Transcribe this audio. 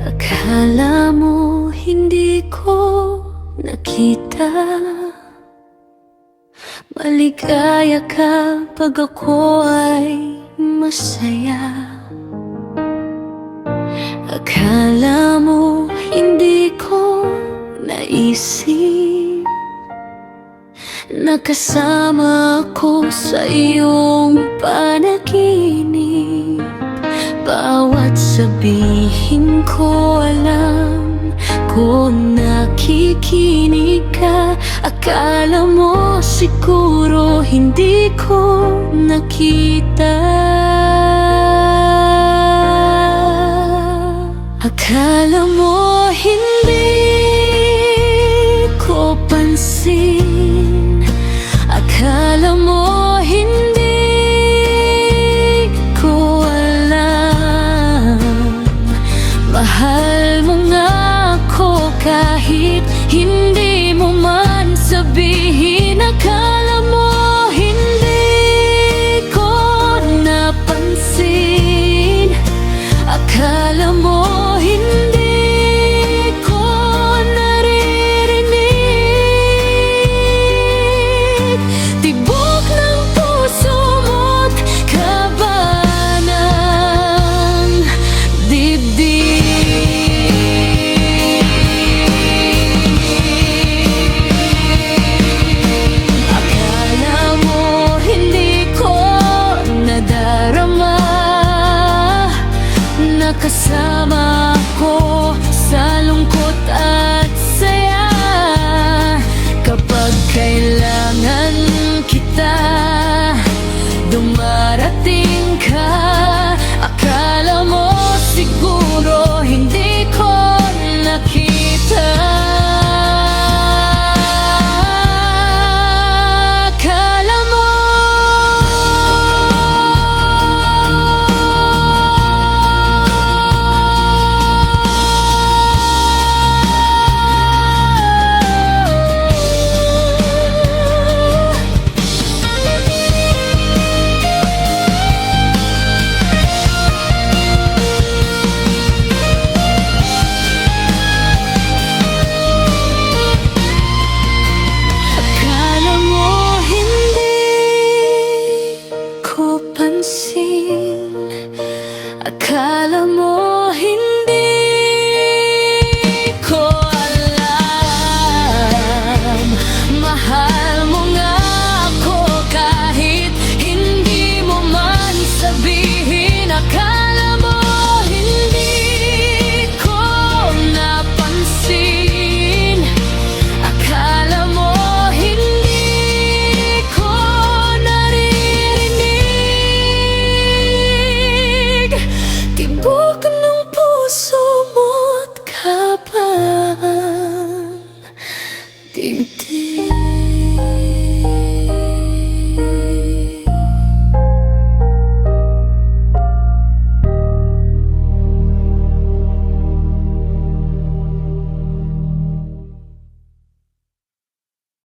Akala mo hindi ko nakita, maligaya ka pag ako ay masaya. Akala mo hindi ko naisip na kasama ko sa iyong panaginip. Bawat sabihin ko alam ko nakikinig ka. Akala mo siguro hindi ko nakita. Akala mo hindi ko pansin. Akala mo hindi ko alam. Mahal mo nga ako kahit hindi mo man sabihin. Akala mo hindi ko napansin. Akala mo hindi ko naririnig. Tibok ng puso mo't kaba ng dibdib. Akala mo hindi ko nadarama na kasama ko sa lungkot at saya. Kapag kailangan kita, dumarating ka. Akala mo siguro hindi